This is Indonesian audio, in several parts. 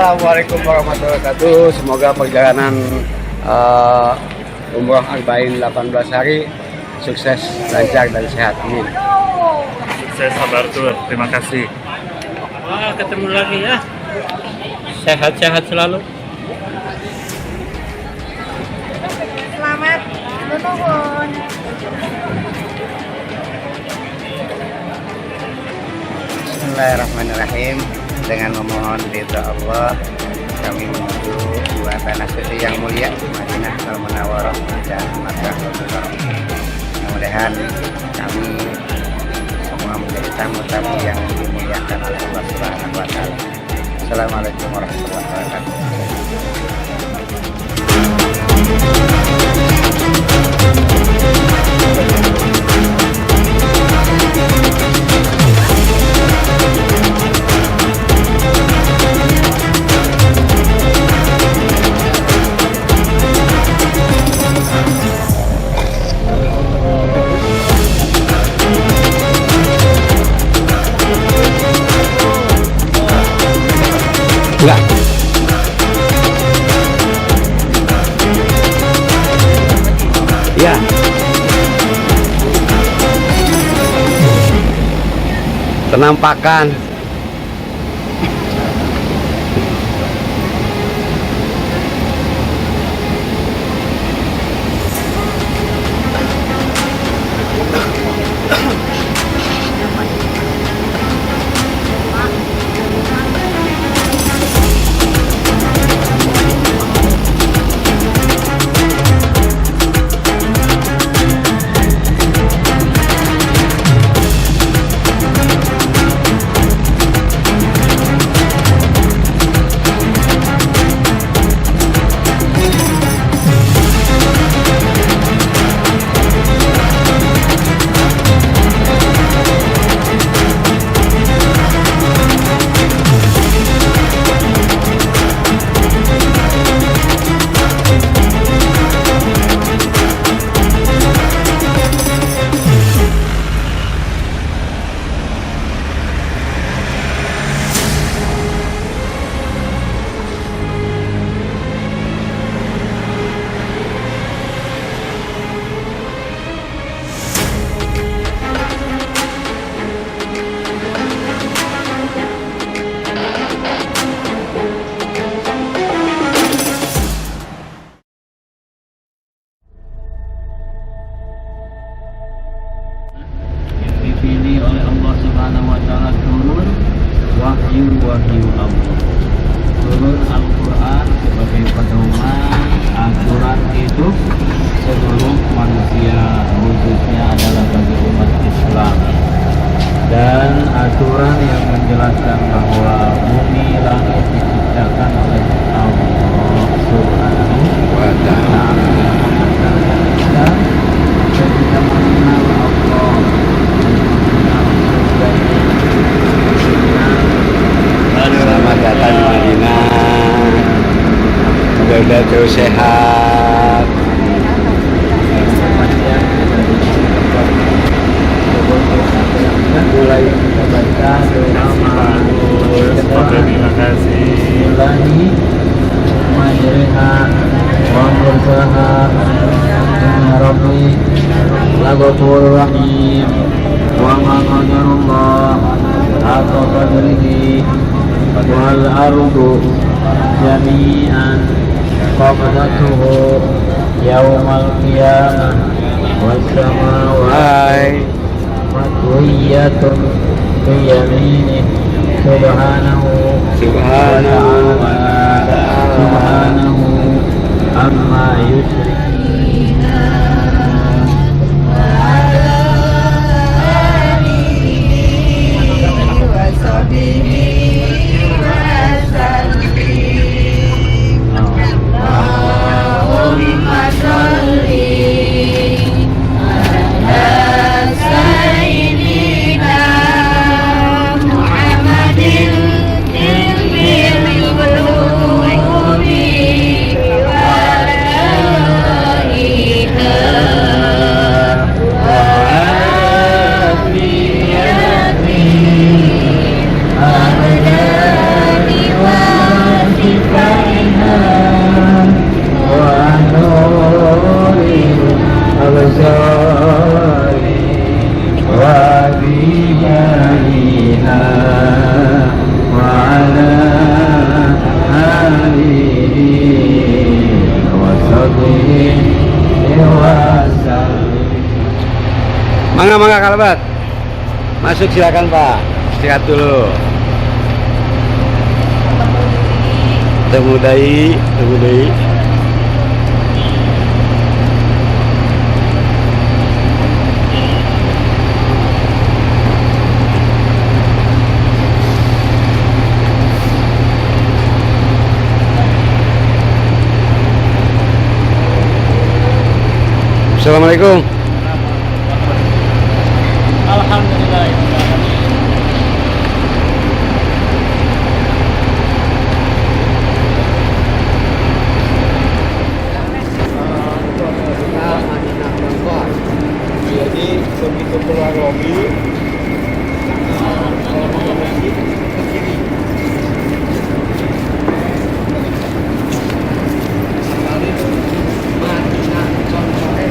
Assalamualaikum warahmatullahi wabarakatuh. Semoga perjalanan Umroh Arba'in 18 hari sukses, lancar dan sehat. Amin. Sukses, sabar tur. Terima kasih. Wah, ketemu lagi ya. Sehat-sehat selalu. Selamat menuhun. Bismillahirrahmanirrahim. Dengan memohon ridha Allah, kami menuju dua tanah suci yang mulia, Madinah Al-Munawwarah dan Makkah Al-Mukarramah. Mudah-mudahan kami semua menjadi tamu-tamu yang dimuliakan oleh Allah Subhanahu wa Ta'ala. Assalamualaikum warahmatullahi wabarakatuh. Enggak. Ya. Penampakan. Dipilih oleh Allah Subhanahu wa Ta'ala turun wahyu Allah, turun Al-Quran sebagai pedoman aturan hidup seluruh manusia, khususnya adalah bagi umat Islam, dan aturan yang menjelaskan bahwa bumi langit diciptakan oleh Allah Subhanahu wa Ta'ala. Dan kita mengenal Allah, Selamat datang di Madinah. Mudah-mudahan terus sehat. Mulai kita baca doa Terima kasih. Ilahi majriha wa mursaha inna rabbi laghafurur rahim wa ma qadarullah haqqa qadrihi wal ardu jami'an qabdatuhu yawmal qiyamah was samawati matwiyatun biyaminih subhanahu subhanahu amma yusyrikin. Muhammadin Mangga kalabat. Masuk silakan Pak. Istirahat dulu. Temu deui. Assalamualaikum. Alhamdulillah. Jadi begitu keluar lobby kalau mau lagi ke kiri. Madinah contohnya.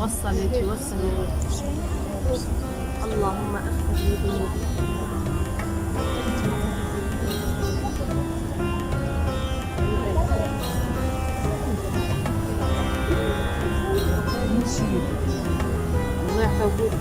والصلاة والسلام. اللهم اغفر لي ذنوبي. الله يحفظك.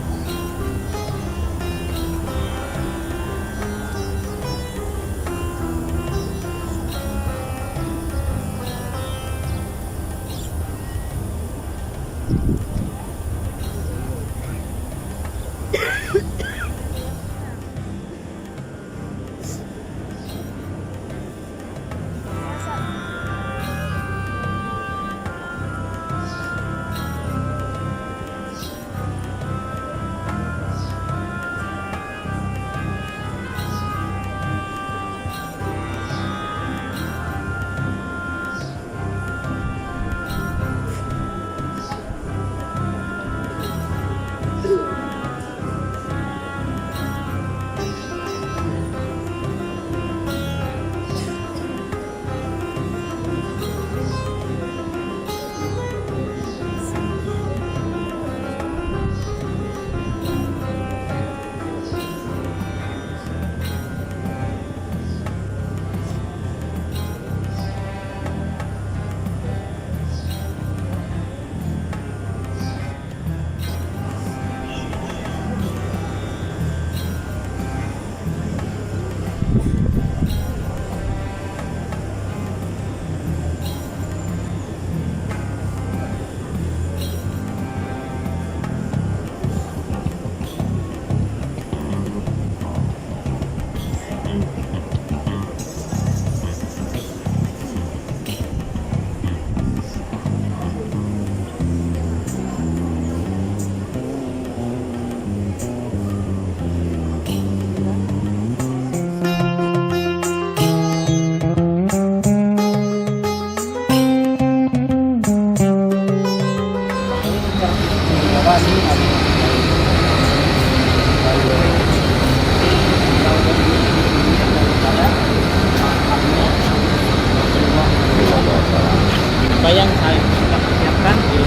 Apa yang saya kita persiapkan di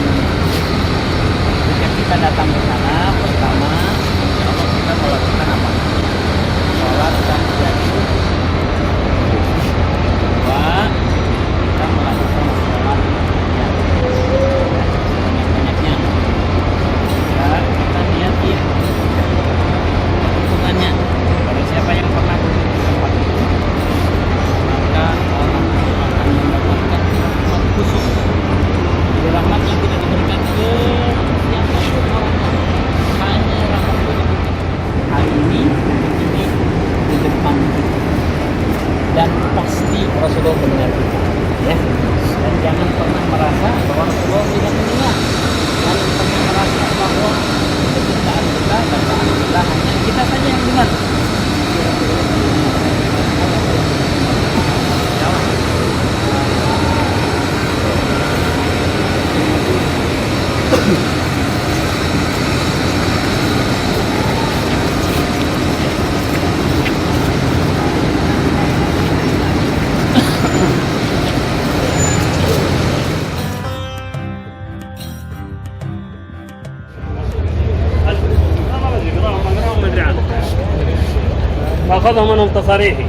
ketika kita datang ke sana, pertama insya Allah kita melakukan apa? Sholat dan zikir. Kedua, kita melakukan sholat yang banyak-banyaknya. Ketiga, kita niatin hitungannya pada siapa yang pernah duduk di tempat itu, maka orang akan mendapatkan rahmat khusus. Jadi rahmat yang tidak diberikan ke yang pun orang, hanya rahmat bagi kita hari ini di depan kita, dan pasti Rasulullah mendengar kita, ya. Dan jangan pernah merasa bahwa Rasulullah tidak mendengar. Jangan pernah merasa bahwa kecintaan kita dan taat kita hanya kita saja yang dengar. فأخذه منهم تصاريحي.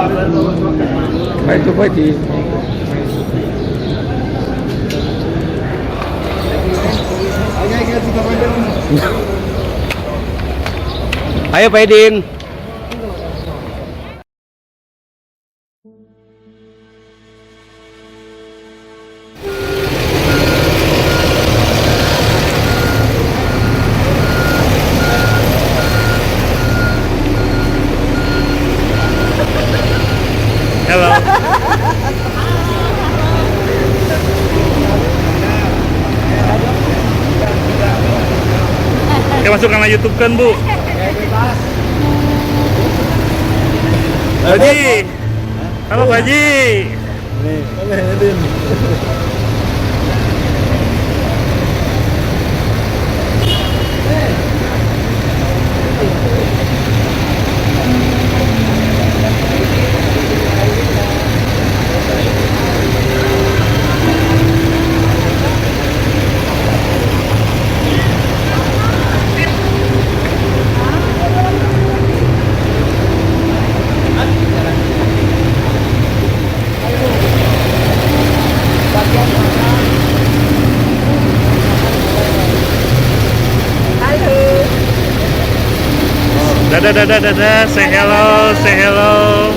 Itu pasti. Ayo Pak Edin. Halo. Kita masukkan ke YouTube kan, Bu? Pak Haji. Halo Pak Haji. Dadah, say hello, say hello.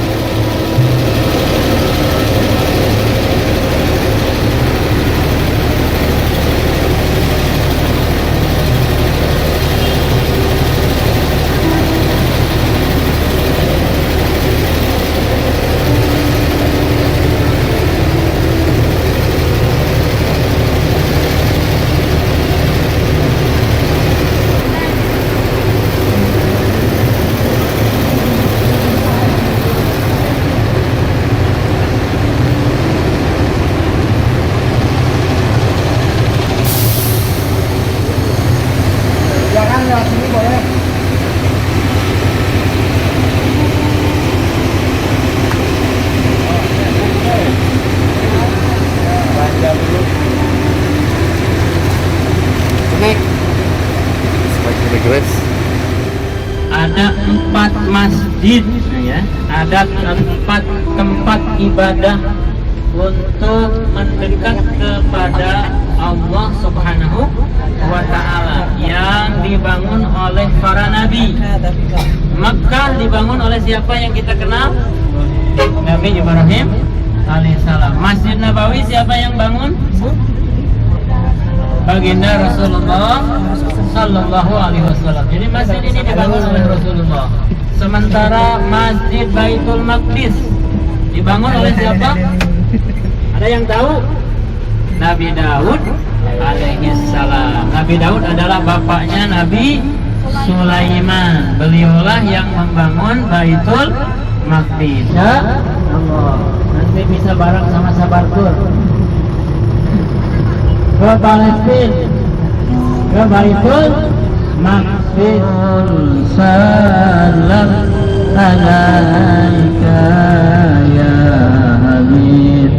Ada 4 masjid ya, ada 4 tempat ibadah untuk mendekat kepada Allah Subhanahu wa Ta'ala yang dibangun oleh para nabi. Makkah dibangun oleh siapa yang kita kenal? Nabi Ibrahim alaihissalam. Masjid Nabawi siapa yang bangun? Baginda Rasulullah Sallallahu Alaihi Wasallam. Jadi masjid ini dibangun oleh Rasulullah. Sementara Masjid Baitul Maqdis dibangun oleh siapa? Ada yang tahu? Nabi Daud alaihissalam. Nabi Daud adalah bapaknya Nabi Sulaiman. Beliaulah yang membangun Baitul Maqdis. Ya Allah. Nanti bisa bareng sama Sabartur ke Palestina, ke Baitul Maqdis. Salam alaika ya Habib,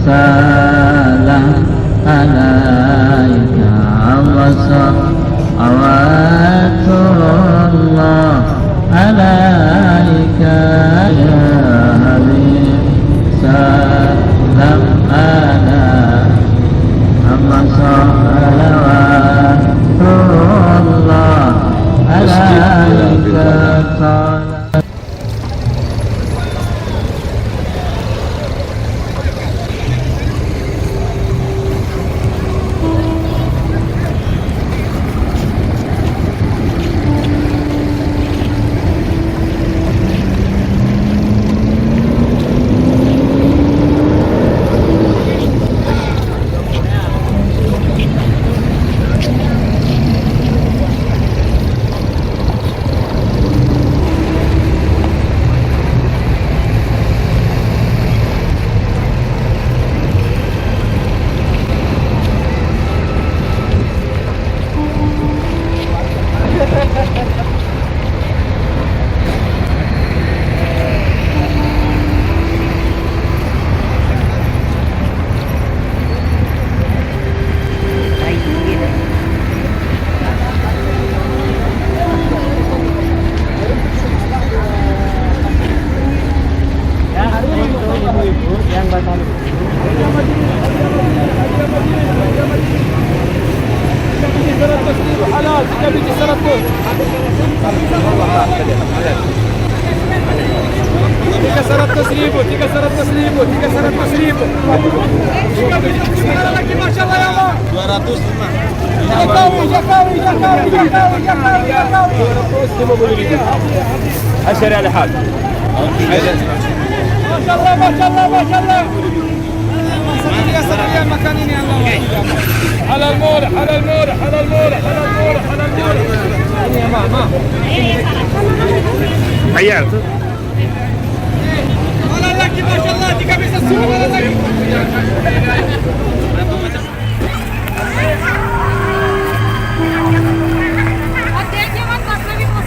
salam alaika Allah salawatullah alaika ya Habib, salam alaika salawatullah alaika salam. 300.000, 300.000, 300.000. Lagi Masya Allah ya Allah. 205. Jakawi. 250. Asyari ala hal. Masya Allah. Tiga seraya makan ini Allah. Halal murah. Ini ya, Ma. Ayah tuh. Halal lagi, Masya Allah. Jika bisa semua halal lagi.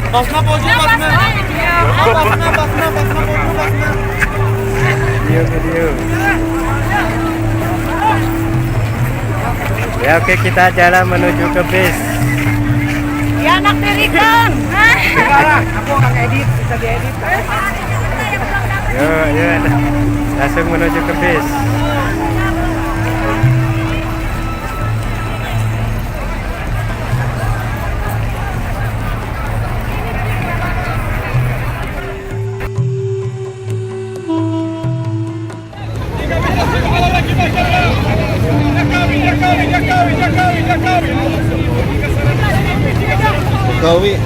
Basma poju, basma. Video. Ya oke, kita jalan menuju ke bis. Ya anak tirikan. Aku nggak edit, bisa diedit. Yuk, langsung menuju ke bis. Jakawi.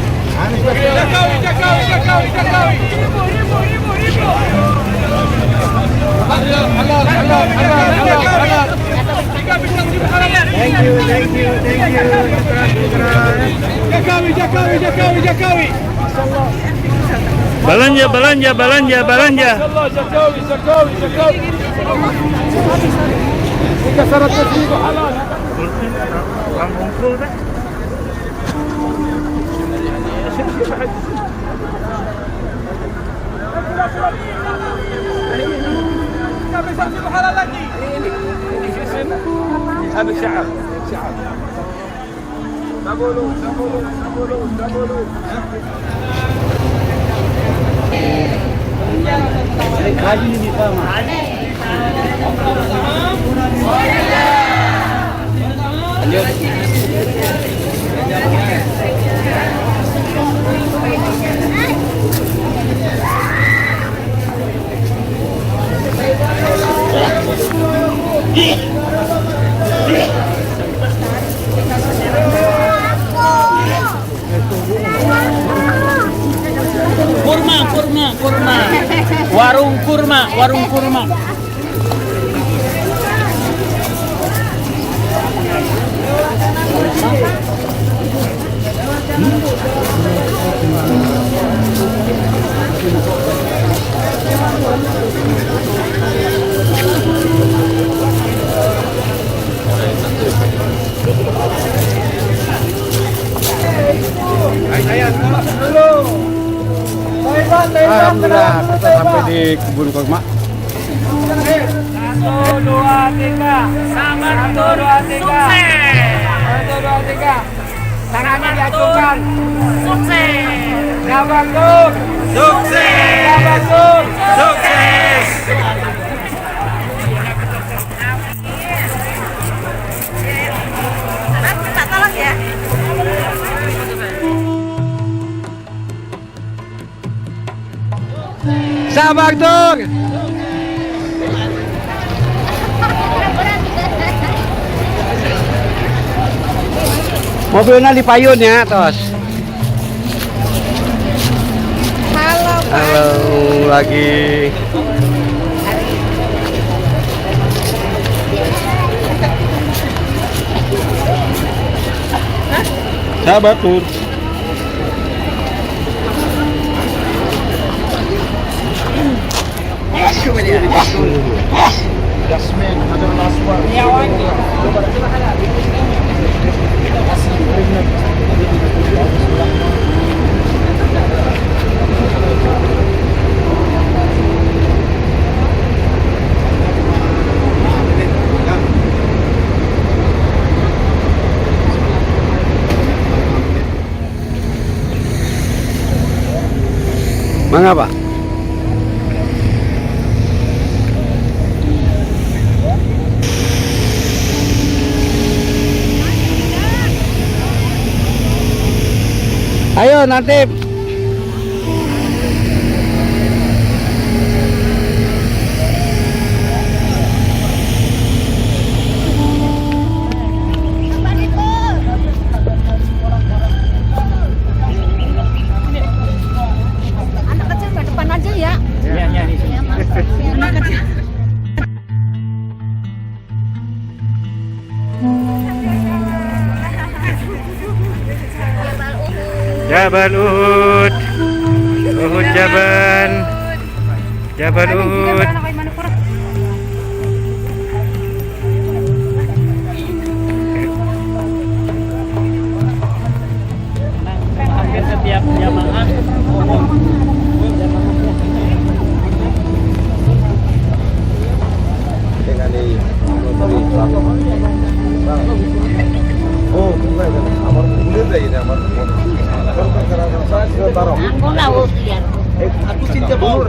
Jakawi. Belanja. Jakawi. 300.000 halal. هذا شعب تقولوا Kurma. Warung kurma. Alhamdulillah kita sampai di kebun kurma. 1, 2, 3. Selamat 1, 2, 3. Tangannya diacungkan. Sukses. Sukses. Tak tolong ya. Sabar Tur. Mobilnya dipayun ya, Tos. Halo, Pak. Halo lagi. Sabar Tur. Mangga Pak. Ayo Natib. Jabal Uhud. Uhud Jabal. Jabal Uhud. Hampir setiap jamaah umum. Aku tahu lihat. Aku cinta Bogor.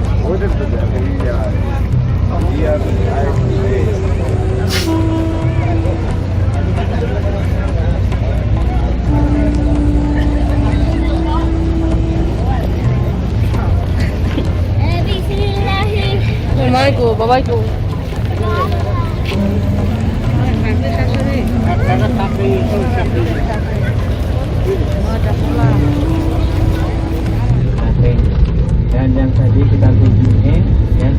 Mamaku, babaku. Dan yang tadi kita kunjungi, ya,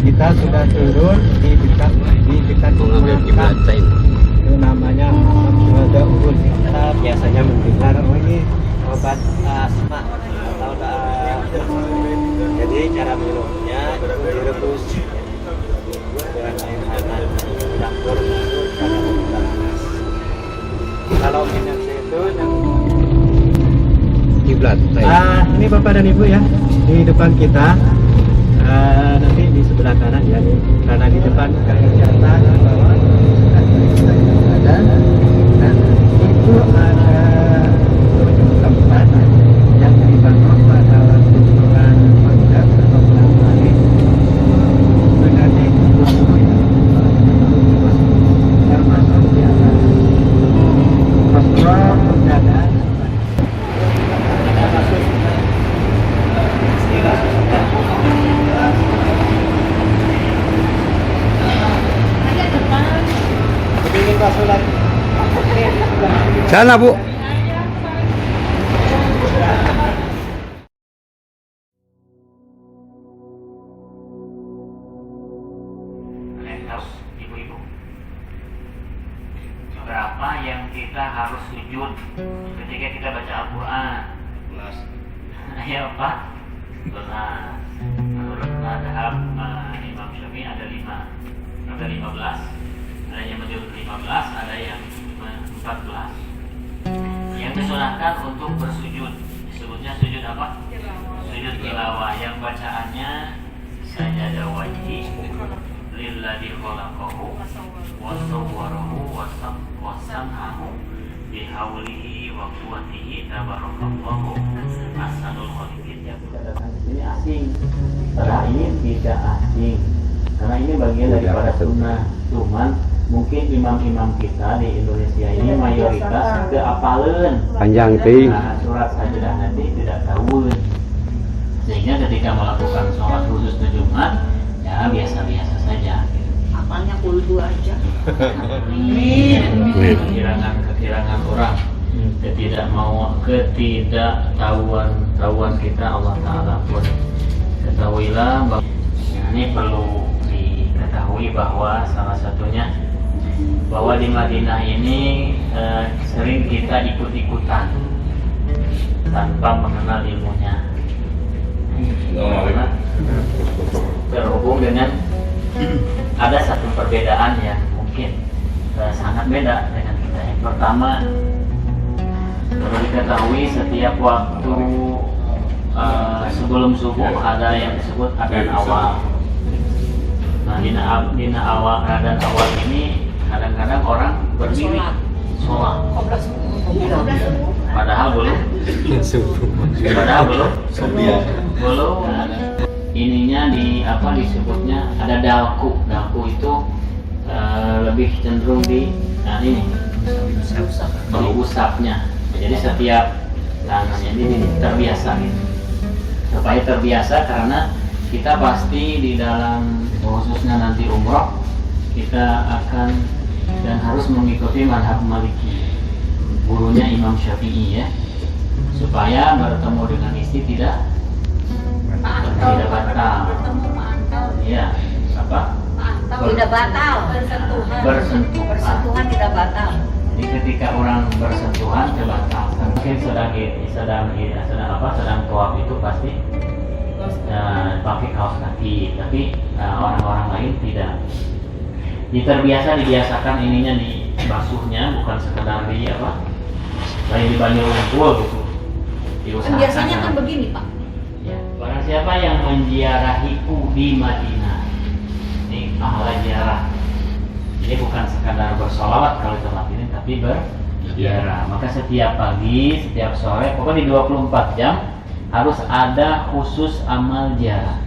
kita sudah turun di dekat Mekah. Itu namanya Wada Uhud. Kita biasanya mendengar ini obat asma atau jadi cara minumnya direbus dengan air hangat, campur kalau minyak zaitun Kiblat. ini Bapak dan Ibu ya, di depan kita nanti di sebelah kanan ya, karena di depan kami catat bahwa ada dan itu ada 7 tempat yang dibangun pada kunjungan Baghdad atau Bali menjadi termasuk di atas Rasulullah perdana. Sana Bu. Ibu-ibu, berapa yang kita harus sujud ketika kita baca Al-Quran? Ya Pak, menurut madhab Imam Syafi'i ada 5, ada 15. Ada yang menyebut 15, ada yang 14. Yang disunahkan untuk bersujud disebutnya sujud apa? Sujud tilawah, yang bacaannya sajadah wajhi lilladzi khalaqahu wa sawwarahu wa sam'ahu bihaulihi wa quwwatihi tabarakallahu ahsanul khaliqin. Ini asing, setelah ini tidak asing karena ini bagian daripada sunnah. Cuman mungkin imam-imam kita di Indonesia ini mayoritas keapalan Panjang ting. surat sajadah nanti tidak tahu, sehingga ketika melakukan sholat khusus Jumat ya biasa-biasa saja. Apalnya kuldu aja. Kekirangan orang, ketidaktahuan kita Allah Ta'ala pun ketahuilah bahwa ini perlu diketahui bahwa salah satunya bahwa di Madinah ini sering kita ikut-ikutan tanpa mengenal ilmunya. Karena terhubung dengan ada satu perbedaan yang mungkin sangat beda dengan kita. Yang pertama, perlu diketahui setiap waktu sebelum subuh ada yang disebut adzan awal. Nah, dina awal adzan awal ini kadang-kadang orang berdiri sholat. Padahal belum. Belum. Ininya disebutnya ada dalku. Dalku itu lebih cenderung di ini usapnya. Jadi setiap tangannya ini terbiasa gitu. Supaya terbiasa karena kita pasti di dalam khususnya nanti umroh kita akan dan harus mengikuti mazhab Maliki, gurunya Imam Syafi'i ya, supaya bertemu dengan istri tidak batal. Iya, apa? Tidak batal. Bersentuhan tidak batal. Jadi ketika orang bersentuhan tidak batal. Mungkin sedang tawaf itu pasti pakai kaos kaki, tapi orang-orang lain tidak. Dibiasakan ininya di basuhnya, bukan sekedar di lain di banyu unggul gitu. Diusahakan. Biasanya kan begini Pak. Ya, barang siapa yang menziarahiku di Madinah, ini pahala ziarah. Jadi bukan sekadar bersolawat kalau di tempat ini, tapi berziarah. Maka setiap pagi, setiap sore, pokoknya di 24 jam harus ada khusus amal ziarah.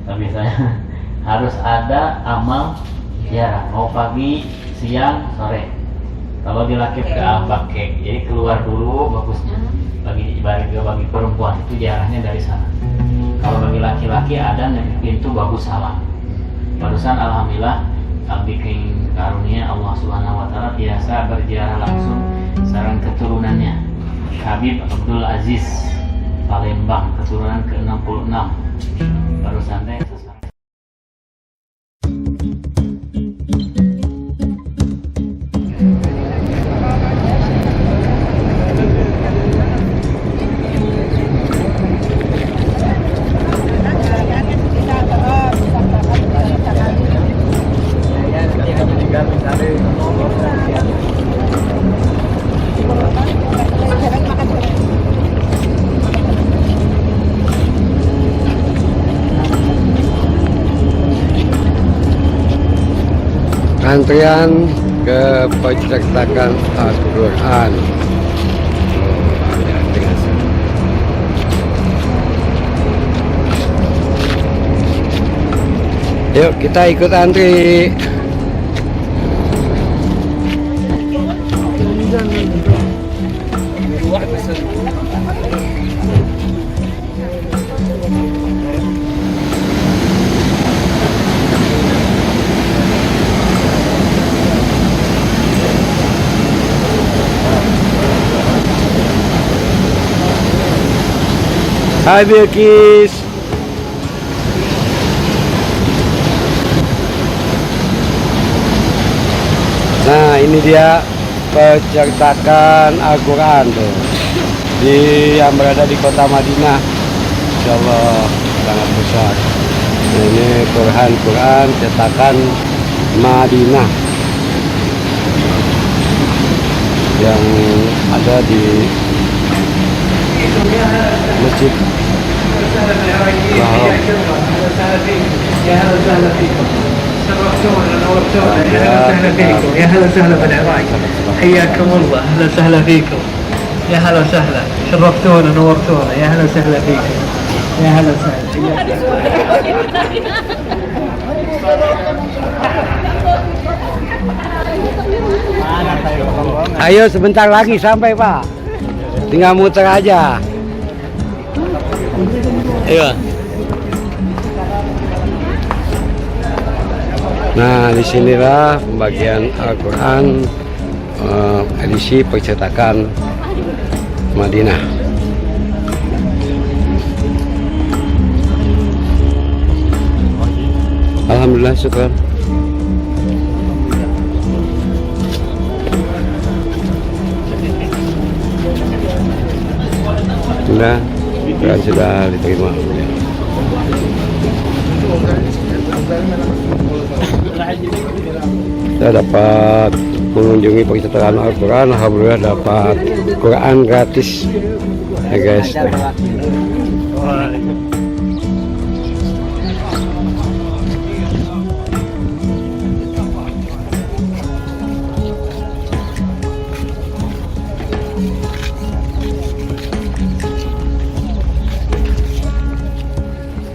Tapi biasanya harus ada amal ziarah, mau pagi, siang, sore. Kalau dilakip ke al-baqi, jadi keluar dulu bagusnya. Bagi perempuan itu ziarahnya dari sana. Kalau bagi laki-laki ada di pintu bagus salam. Barusan alhamdulillah bikin karunia Allah Subhanahu wa taala biasa berziarah langsung sareng keturunannya. Habib Abdul Aziz Palembang, keturunan ke-66. Barusan teh antrian ke percetakan Al-Quran. Yuk kita ikut antri. Hai Bilkis. Nah ini dia percetakan Al-Quran tuh yang berada di kota Madinah. Insya Allah sangat besar. Nah, ini Quran cetakan Madinah yang ada di Masjid Lahab. يا هلا وسهلا فيكم شرفتونا نورتونا يا هلا وسهلا فيكم يا هلا وسهلا بالعراق حياكم الله اهلا وسهلا فيكم يا هلا وسهلا شرفتونا نورتونا يا هلا وسهلا فيكم يا هلا وسهلا Ayo sebentar lagi sampai Pak, tinggal muter aja. Ayo. Nah, disinilah pembagian Al-Quran edisi percetakan Madinah. Alhamdulillah, syukur. Sudah diterima. Saya dapat mengunjungi percetakan Al-Quran. Alhamdulillah dapat Quran gratis ya guys.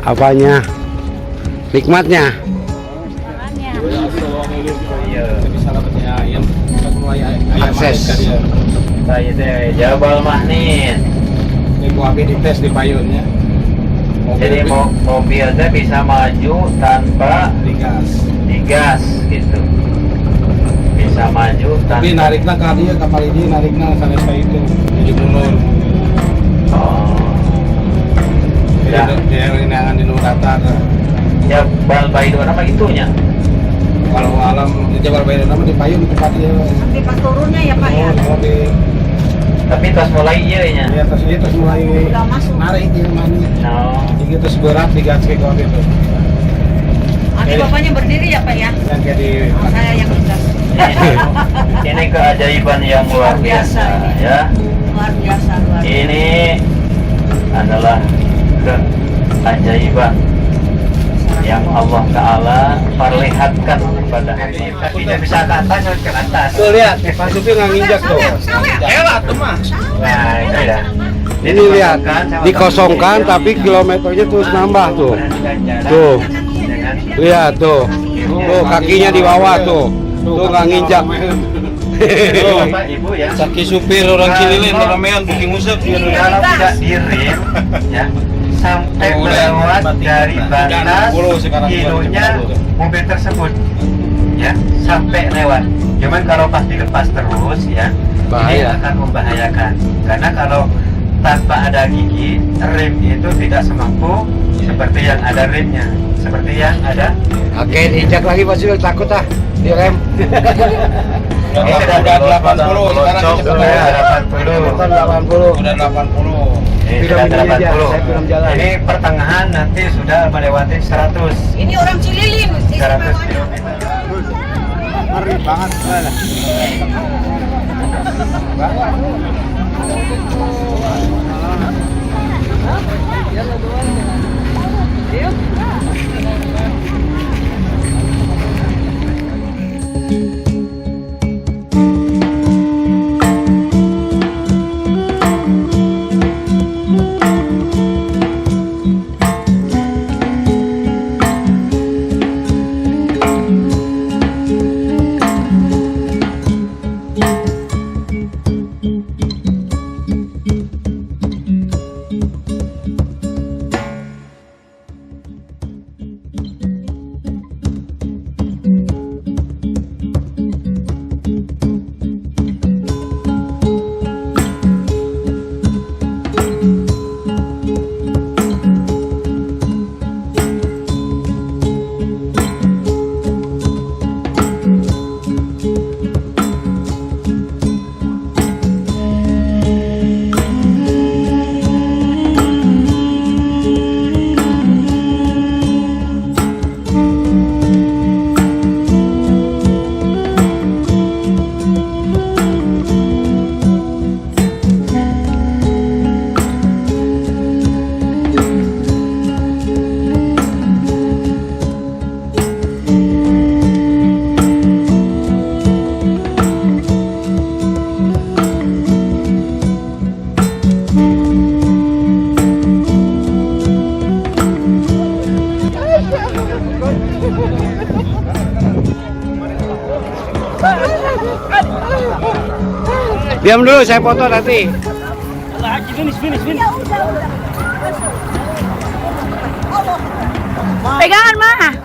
Apanya? Nikmatnya? Akses. Saya teh Jabal Mahnin. Ini gua dites di payunnya. Jadi mobil teh bisa maju tanpa digas gitu. Bisa maju tanpa. Tapi nariknya kali ya kapal ini nariknya sampai saya itu jadi mundur. Oh. Ya. Dia yang di datar. Jabal Baidun apa itunya? Kalau alam di Jabal Baidun nama di payung di tempat dia. Sampai pas turunnya ya Pak ya. Oh, di Tapi tos mulai iya nya. Ya terus dia terus mulai narik dia mani. No. Jadi terus berat digas ke kau itu. Nanti bapaknya berdiri ya Pak ya? Yang kayak di Saya yang digas. Ini keajaiban yang luar biasa ya. Luar biasa, luar biasa. Ini adalah keajaiban yang Allah Ta'ala perlihatkan kepada hamba. Kakinya bisa ke atas, ke atas. Tuh lihat, Pak Supir nggak nginjak tuh. Elah tuh mah. Nah, itu ya. Ini lihat, dikosongkan tapi kilometernya terus nambah tuh. Tuh, lihat tuh. Tuh kakinya di bawah tuh. Tuh nggak nginjak. Bapak Ibu ya. Saki supir orang Cililin, ramean booking musik. Kalau tidak direm ya sampai melewat dari batas kilonya mobil tersebut ya sampai lewat. Cuman kalau pas dilepas terus ya ini akan membahayakan karena kalau tanpa ada gigi rem itu tidak semampu seperti yang ada remnya, seperti yang ada. Oke, diinjak lagi Pak Supir, takut ah direm. Ini sudah 80 sekarang sudah 80. Udah 80. Ini Film sudah ini aja, 80. saya film jalan. Ini pertengahan nanti sudah melewati 100. Ini orang Cililin. 100 km. Ngeri banget. Diam dulu, saya foto nanti. Pegangan mah.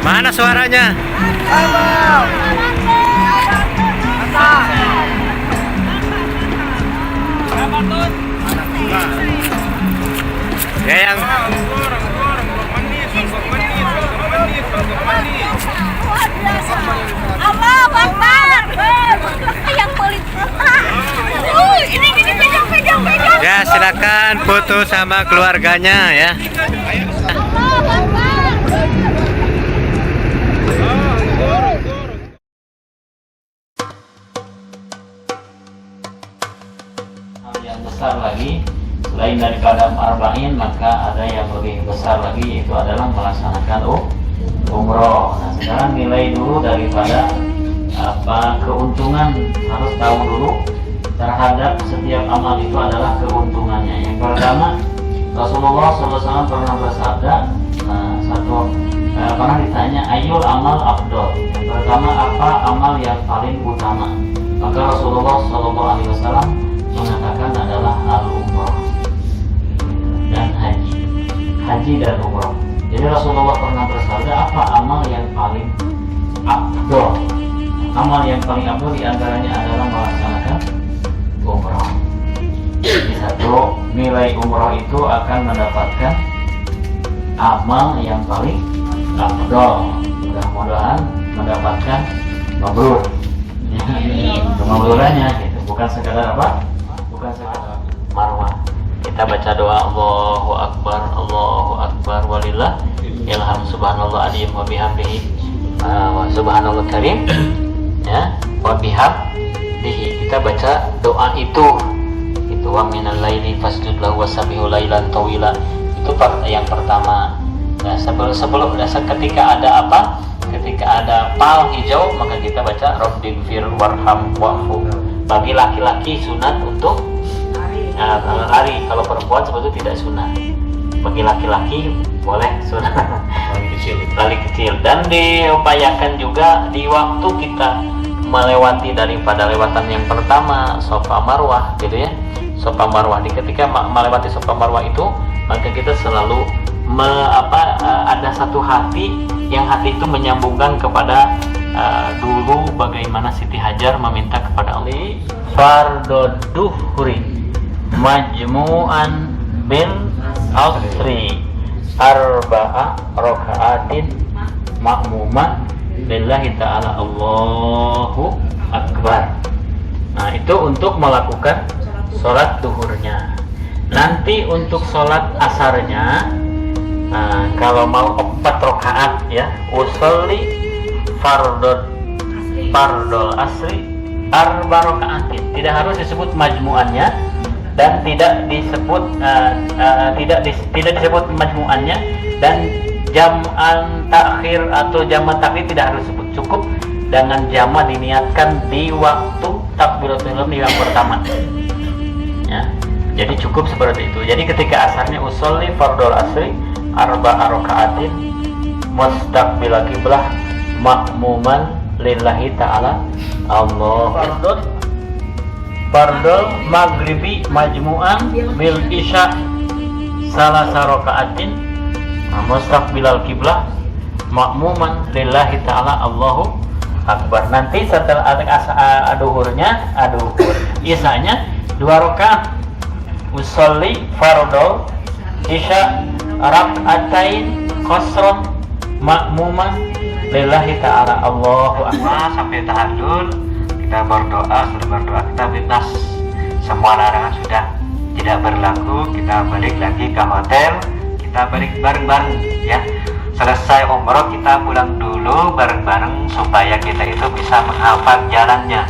Mana suaranya? Ya yang Allah Akbar. Yang pelit. Ini pegang. ya silakan foto sama keluarganya ya. Yang besar lagi selain daripada arba'in, maka ada yang lebih besar lagi, yaitu adalah melaksanakan umroh. Nah, sekarang nilai dulu daripada keuntungan, harus tahu dulu terhadap setiap amal itu adalah keuntungannya. Yang pertama, Rasulullah SAW pernah bersabda, pernah ditanya ayul amal afdol. Yang pertama, apa amal yang paling utama? Maka Rasulullah SAW mengatakan adalah al-umrah dan haji dan umrah. Jadi Rasulullah pernah bersabda, apa amal yang paling afdol? Amal yang paling afdol diantaranya adalah melaksanakan umroh. Jadi satu, nilai umroh itu akan mendapatkan amal yang paling afdol. Mudah-mudahan mendapatkan mabrur. Kemabrurannya gitu, bukan sekadar apa? Bukan sekadar marwah. Kita baca doa Allahu Akbar walillah ilham subhanallah adim wa bihamdihi wa subhanallah karim ya wa bihamdihi. Kita baca doa itu wa minal laili fasjud lahu wasabbihu lailan tawila. Itu yang pertama. Nah, sebelum ketika ada apa? Ketika ada pal hijau maka kita baca rabbighfir warham wa'fu. Bagi laki-laki sunat untuk lari, kalau perempuan sebetulnya tidak sunat. Bagi laki-laki boleh sunat lari kecil. Dan diupayakan juga di waktu kita melewati daripada lewatan yang pertama Safa Marwah gitu ya. Safa Marwah, ketika melewati Safa Marwah itu maka kita selalu ada satu hati yang hati itu menyambungkan kepada dulu bagaimana Siti Hajar meminta kepada Allah fardhu duhri majmu'an bil asri arba'a raka'atin ma'muma lillahi ta'ala Allahu Akbar. Nah, itu untuk melakukan sholat duhurnya. Nanti untuk sholat asarnya, kalau mau 4 rakaat ya, usolli fardol asri arba rakaatin. Tidak harus disebut majmuannya dan tidak disebut tidak disebut majmuannya, dan jam'an takhir atau jam'an takhir tidak harus disebut. Cukup dengan jama diniatkan di waktu takbiratul ihram yang pertama. Ya. Jadi cukup seperti itu. Jadi ketika asarnya usolli fardol asri arba'a raka'atin mustaqbil qiblah makmuman lillahi ta'ala Allah. Fardol maghribi majmu'an bil isya salasa raka'atin mustaqbil qiblah makmuman lillahi ta'ala Allahu Akbar. Nanti setelah duhurnya isanya 2 rakaat usolli fardol isya rak'atain qasron makmuman lillahi ta'ala Allahu Akbar. Sampai tahajud kita berdoa, kita bebas, semua larangan sudah tidak berlaku. Kita balik lagi ke hotel, kita balik bareng-bareng ya. Selesai umroh kita pulang dulu bareng-bareng supaya kita itu bisa menghafal jalannya,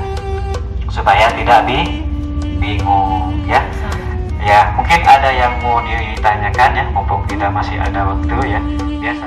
supaya tidak bingung ya. Ya, mungkin ada yang mau ditanyakan ya, mumpung kita masih ada waktu ya. Biasa.